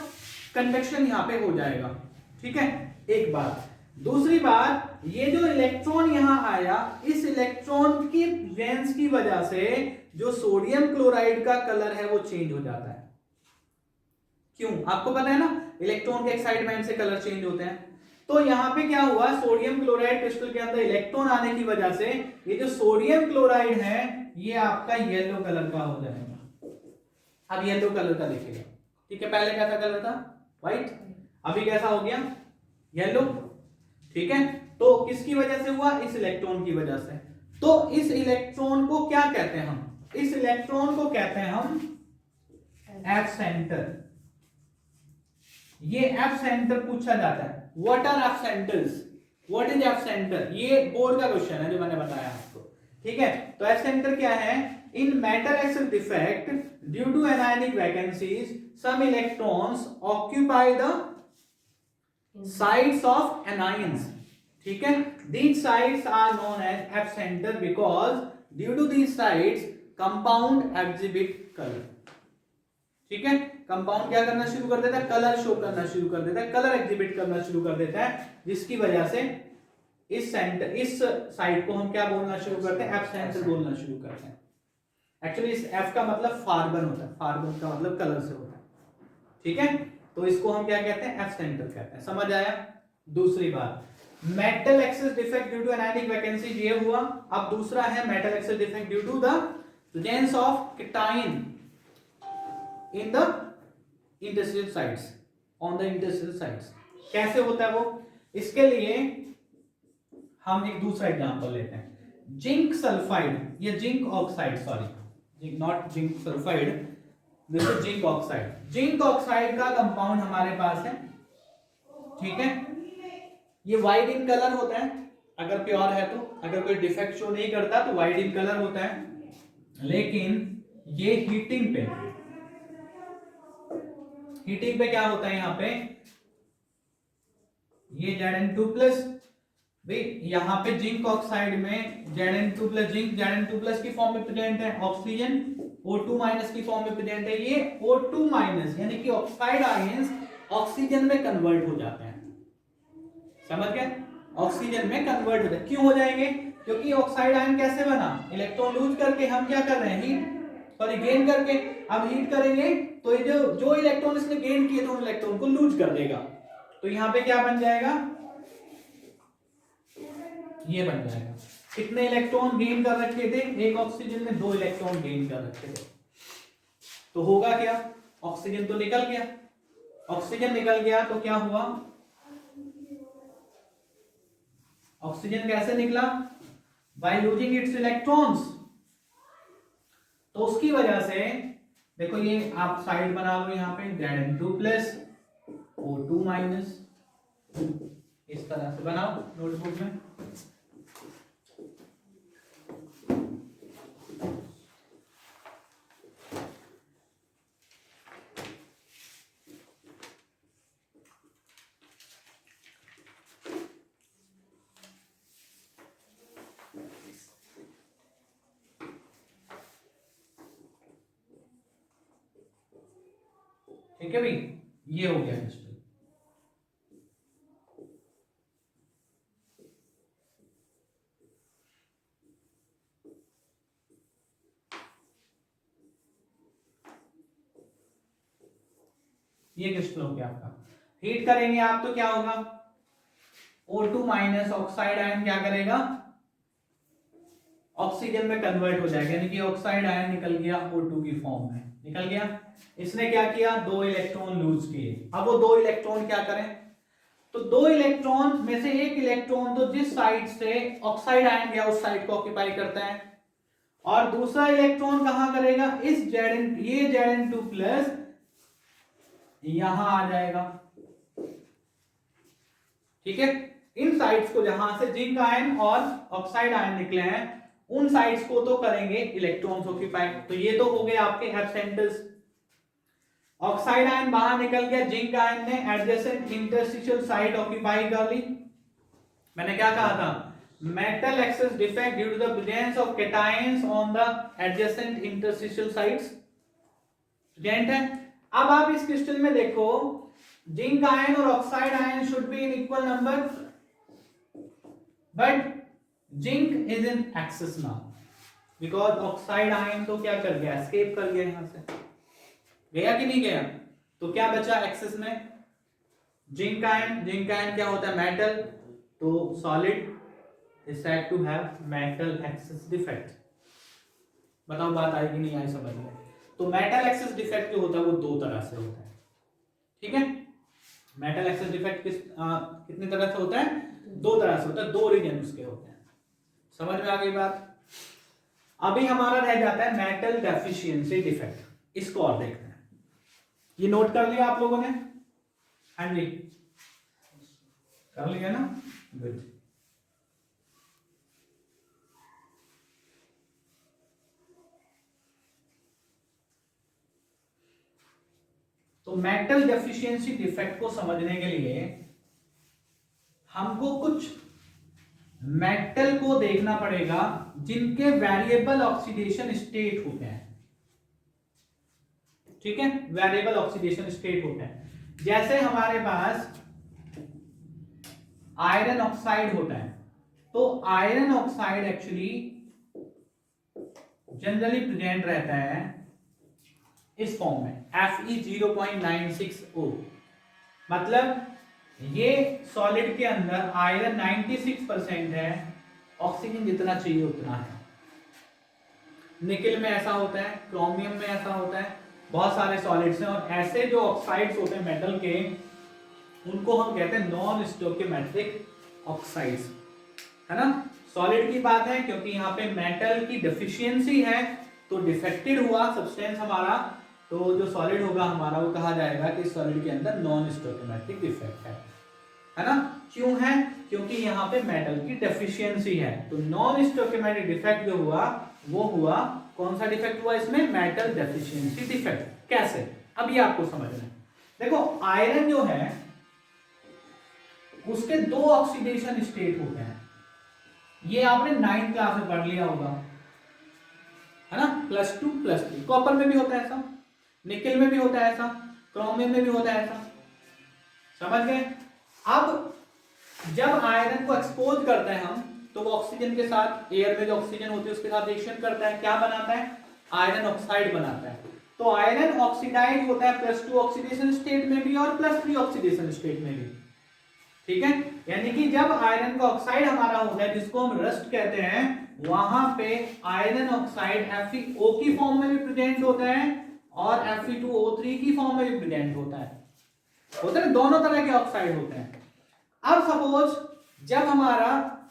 कंडक्शन यहां पे हो जाएगा, ठीक है, एक बात। दूसरी बात, ये जो इलेक्ट्रॉन यहां आया, इस इलेक्ट्रॉन की प्रेजेंस की वजह से जो सोडियम क्लोराइड का कलर है वो चेंज हो जाता है, क्यों, आपको पता है ना, इलेक्ट्रॉन के एक्साइटमेंट से कलर चेंज होते हैं। तो यहां पे क्या हुआ, सोडियम क्लोराइड क्रिस्टल के अंदर इलेक्ट्रॉन आने की वजह से ये जो सोडियम क्लोराइड है ये आपका येलो कलर का हो जाएगा। अब येलो कलर का देखिएगा, ठीक है, पहले कैसा कलर था, व्हाइट, अभी कैसा हो गया, येलो, ठीक है। तो किसकी वजह से हुआ, इस इलेक्ट्रॉन की वजह से। तो इस इलेक्ट्रॉन को क्या कहते हैं हम, इस इलेक्ट्रॉन को कहते हैं हम एफ सेंटर। ये एफ सेंटर पूछा जाता है, what R F centres, what is F centre, ये बोर्ड का क्वेश्चन है जो मैंने बताया आपको, ठीक है। तो एफ सेंटर क्या है, in metal excess defect due to anionic vacancies some electrons occupy the sides of anions, ठीक है, these sides are known as F center because due to these sides compound exhibit color, ठीक है, कंपाउंड क्या करना शुरू कर देता है, कलर शो करना शुरू कर देता है, कलर एग्जिबिट करना शुरू कर देता है, जिसकी वजह से इस सेंटर, इस साइड को हम क्या बोलना शुरू करते हैं, एफ सेंटर बोलना शुरू करते हैं। एक्चुअली इस एफ का मतलब फार्बन होता है, फार्बन का मतलब कलर से होता है, ठीक है, तो इसको हम क्या कहते हैं, एफ सेंटर कहते हैं, समझ आया। दूसरी बात, metal excess defect due to anionic vacancy, ये हुआ। अब दूसरा है metal excess defect due to the presence of cation in the interstitial sites, on the interstitial sites. कैसे होता है वो, इसके लिए हम एक दूसरा एग्जांपल लेते हैं, जिंक सल्फाइड या zinc oxide, sorry not zinc sulphide, this is zinc oxide. Zinc oxide का कंपाउंड हमारे पास है, ठीक है, ये वाइट इन कलर होता है अगर प्योर है तो, अगर कोई डिफेक्ट शो नहीं करता तो वाइट इन कलर होता है, लेकिन ये हीटिंग पे क्या होता है, यहां पे ये Zn2+, भाई यहां पे जिंक ऑक्साइड में Zn2+, जिंक Zn2+ की फॉर्म में प्रेजेंट है, ऑक्सीजन O2- की फॉर्म में प्रेजेंट है, ये O2- यानी कि ऑक्साइड आयंस ऑक्सीजन में कन्वर्ट हो जाते हैं, समझ गए, ऑक्सीजन में कन्वर्ट होते हैं, क्यों हो जाएंगे, क्योंकि ऑक्साइड आयन कैसे बना, इलेक्ट्रॉन लूज करके, हम क्या कर रहे हैं, हीट, सॉरी गेन करके। अब हीट करेंगे तो ये जो इलेक्ट्रॉन इसने गेन किए थे उन इलेक्ट्रॉन को लूज कर देगा, तो यहां पे क्या बन जाएगा, ये बन जाएगा। कितने इलेक्ट्रॉन गेन कर रखे थे, एक ऑक्सीजन ने 2 इलेक्ट्रॉन गेन कर रखे थे, तो होगा क्या, ऑक्सीजन तो निकल गया, ऑक्सीजन निकल गया तो क्या हुआ, ऑक्सीजन कैसे निकला? By losing its electrons. तो उसकी वजह से देखो ये आप साइड बना लो यहाँ पे Zn2 प्लस O2 माइनस, इस तरह से बनाओ नोटबुक में। ठीक है भाई, ये हो गया क्रिस्टल। ये क्रिस्टल हो गया आपका। हीट करेंगे आप तो क्या होगा? O2 माइनस ऑक्साइड आयन क्या करेगा? ऑक्सीजन में कन्वर्ट हो जाएगा, यानी कि ऑक्साइड आयन निकल गया O2 की फॉर्म में, निकल गया। इसने क्या किया? 2 इलेक्ट्रॉन लूज किए। अब वो 2 इलेक्ट्रॉन क्या करें? तो 2 इलेक्ट्रॉन में से एक इलेक्ट्रॉन तो जिस साइड से ऑक्साइड आयन गया उस साइड को ऑक्यूपाई करता है, और दूसरा इलेक्ट्रॉन कहां करेगा? इस ये Zn2 प्लस यहां आ जाएगा। ठीक है, इन साइड्स को जहां से जिंक आयन और ऑक्साइड आयन निकले हैं उन साइड्स को तो करेंगे इलेक्ट्रॉन्स ऑक्यूपाई। तो ये तो हो गए आपके एब्सेंटर्स। ऑक्साइड आयन बाहर निकल गया, जिंक आयन ने एडजेसेंट इंटरस्टिशियल साइट ऑक्यूपाई कर ली। मैंने क्या कहा था? Metal excess defect due to the presence of cations on the adjacent interstitial sites present है। अब आप इस क्रिस्टल में देखो, जिंक आयन और oxide ion should be in equal number, but zinc is in excess now because oxide ion तो क्या कर गया? एस्केप कर गया, यहां से गया कि नहीं गया? तो क्या बचा एक्सेस में? Zinc ion. जिंक आयन क्या होता है? मेटल। तो solid is said to have metal excess defect. बताओ बात आई कि नहीं आई समझ में? तो मेटल एक्सेस डिफेक्ट जो होता है वो 2 तरह से होता है। ठीक है, मेटल एक्सेस डिफेक्ट कितनी तरह से होता है? 2 तरह से होता है, 2 रीजन उसके होते हैं। समझ में आ गई बात? अभी हमारा रह जाता है मेटल डेफिशिएंसी डिफेक्ट। इसको और देखते हैं। ये नोट कर लिया आप लोगों ने? हाँ जी, कर लिया ना? गुड। तो मेटल डेफिशिएंसी डिफेक्ट को समझने के लिए हमको कुछ मेटल को देखना पड़ेगा जिनके वेरिएबल ऑक्सीडेशन स्टेट होते हैं। ठीक है, वेरिएबल ऑक्सीडेशन स्टेट होते हैं। जैसे हमारे पास आयरन ऑक्साइड होता है, तो iron oxide actually generally present रहता है इस फॉर्म में Fe0.96O। मतलब ये सॉलिड के अंदर आयरन 96% है, ऑक्सीजन जितना चाहिए उतना है। निकेल में ऐसा होता है, क्रोमियम में ऐसा होता है, बहुत सारे सॉलिड्स हैं। और ऐसे जो ऑक्साइड्स होते हैं मेटल के, उनको हम कहते हैं नॉन स्टोइकियोमेट्रिक ऑक्साइड्स, है ना? सॉलिड की बात है क्योंकि यहाँ पे मेटल की डेफिशिएंसी है, तो डिफेक्टेड हुआ सब्सटेंस हमारा, तो जो सॉलिड होगा हमारा वो कहा जाएगा कि सॉलिड के अंदर नॉन स्टोइकियोमेट्रिक डिफेक्ट है ना? क्यों है? क्योंकि यहाँ पे मेटल की डेफिशिएंसी है। तो नॉन स्टोइकियोमेट्रिक डिफेक्ट जो हुआ वो हुआ, कौन सा डिफेक्ट हुआ इसमें? Metal deficiency defect. कैसे? अब ये आपको समझना है। देखो आयरन जो है उसके 2 ऑक्सीडेशन स्टेट होते हैं। ये आपने 9th क्लास में पढ़ लिया होगा, है ना? +2 +3। कॉपर में भी होता है ऐसा, निकेल में भी होता है ऐसा, क्रोमियम में भी होता है ऐसा। समझ गए? अब जब आयरन को एक्सपोज करते हैं हम, तो वो ऑक्सीजन के साथ, एयर में जो ऑक्सीजन होती है उसके साथ रिएक्शन करता है, क्या बनाता है? आयरन ऑक्साइड बनाता है। तो आयरन ऑक्सीडाइज होता है +2 ऑक्सीडेशन स्टेट में भी और +3 ऑक्सीडेशन स्टेट में भी। ठीक है, यानी कि जब आयरन का ऑक्साइड हमारा होता है जिसको हम रस्ट कहते हैं, वहां पे आयरन ऑक्साइड FeO की फॉर्म में भी प्रेजेंट होता है और Fe2O3 की फॉर्म में भी प्रेजेंट होता है। होता है, दोनों तरह के ऑक्साइड होते हैं। अब सपोज जब हमारा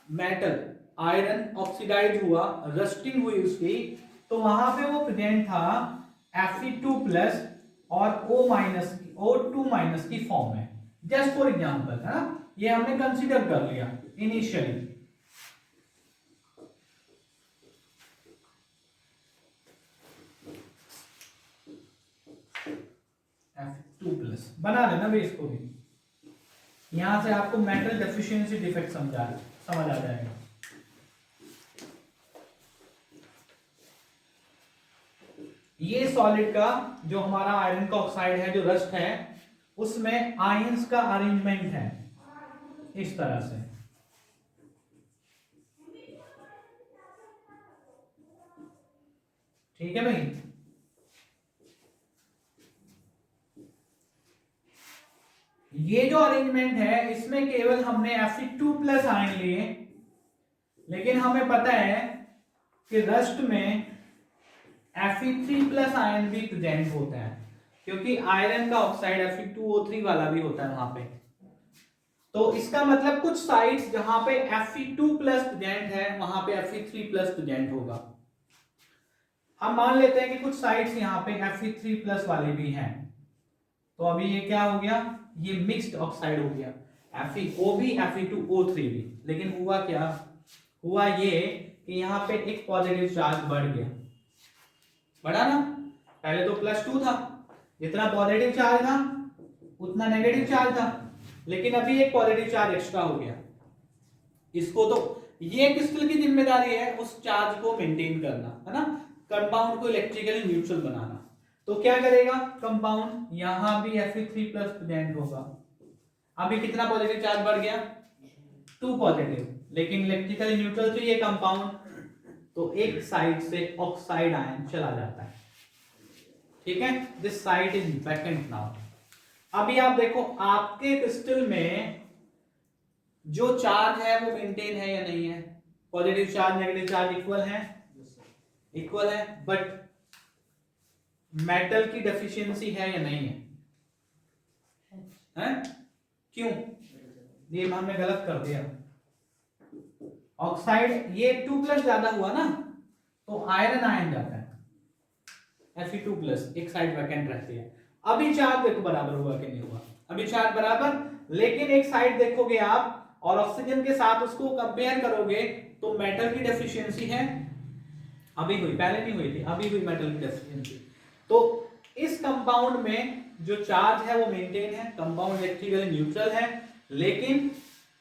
मेटल आयरन ऑक्सीडाइज हुआ, रस्टिंग हुई उसकी, तो वहां पे वो प्रेजेंट था Fe2+ और O2- की फॉर्म में। जस्ट फॉर एग्जांपल है ना, ये हमने कंसीडर कर लिया इनिशियली। Fe2+ बना लेना भाई इसको भी, यहां से आपको मेटल डेफिशिएंसी डिफेक्ट समझ आ जाएगा। ये सॉलिड का जो हमारा आयरन का ऑक्साइड है, जो रस्ट है, उसमें आयंस का अरेंजमेंट है इस तरह से। ठीक है भाई, ये जो अरेंजमेंट है इसमें केवल हमने Fe2+ आयन लिए, लेकिन हमें पता है कि रस्ट में Fe3+ आयन भी प्रेजेंट होता है, क्योंकि आयरन का ऑक्साइड Fe2O3 वाला भी होता है वहां पे। तो इसका मतलब कुछ साइड्स जहां पे Fe2+ प्रेजेंट है वहां पे Fe3+ प्रेजेंट होगा। हम मान लेते हैं कि कुछ साइड्स यहाँ पे Fe3+ वाले भी हैं, तो अभी ये क्या हो गया, ये मिक्स्ड ऑक्साइड हो गया, FeO भी Fe2O3 भी। लेकिन हुआ क्या, हुआ ये कि यहाँ पे एक पॉजिटिव चार्ज बढ़ गया, बढ़ा ना, पहले तो +2 था, जितना पॉजिटिव चार्ज था उतना नेगेटिव चार्ज था, लेकिन अभी एक पॉजिटिव चार्ज एक्स्ट्रा हो गया। इसको तो ये क्रिस्टल की जिम्मेदारी है उस चार्ज को मेंटेन करना, है ना, कंपाउंड को इलेक्ट्रिकली न्यूट्रल बनाना। तो क्या करेगा कंपाउंड, यहां भी Fe3+ प्रेजेंट होगा। अभी कितना पॉजिटिव चार्ज बढ़ गया, 2 पॉजिटिव, लेकिन इलेक्ट्रिकली न्यूट्रल चाहिए कंपाउंड, तो एक साइड से ऑक्साइड आयन चला जाता है। ठीक है, this side is vacant now. अभी आप देखो आपके क्रिस्टल में जो चार्ज है वो मेंटेन है या नहीं है, positive charge negative charge equal है, इक्वल है, बट मेटल की डेफिशिएंसी है या नहीं है, हैं? क्यों, ये हमने गलत कर दिया। ऑक्साइड ये 2+ ज्यादा हुआ ना, तो आयरन आयन जाता है, Fe2+, एक साइड वैकेंट रहती है। अभी चार्ज देखो बराबर हुआ कि नहीं हुआ, अभी चार्ज बराबर, लेकिन एक साइड देखोगे आप और ऑक्सीजन के साथ उसको कंपेयर करोगे तो मेटल की डेफिशिएंसी है, अभी हुई, पहले नहीं हुई थी, अभी हुई मेटल की डेफिशिएंसी। तो इस कंपाउंड में जो चार्ज है वो मेंटेन है, कंपाउंड इलेक्ट्रिकली न्यूट्रल है, लेकिन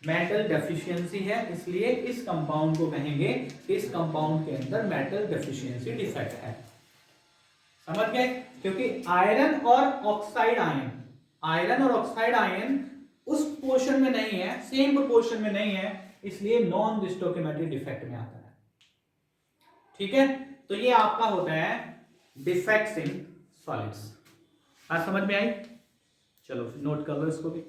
मेटल डेफिशिएंसी है, इसलिए इस कंपाउंड को कहेंगे इस कंपाउंड के अंदर मेटल डेफिशिएंसी डिफेक्ट है। समझ गए, क्योंकि आयरन और ऑक्साइड आयन, आयरन और ऑक्साइड आयन उस पोर्शन में नहीं है, सेम प्रोपोर्शन में नहीं है, इसलिए नॉन डिस्टोकेमेटिक डिफेक्ट में आता है। ठीक है, तो ये आपका होता है डिफेक्ट्स इन सॉलिड्स। आज समझ में आई, चलो नोट कर लो इसको भी।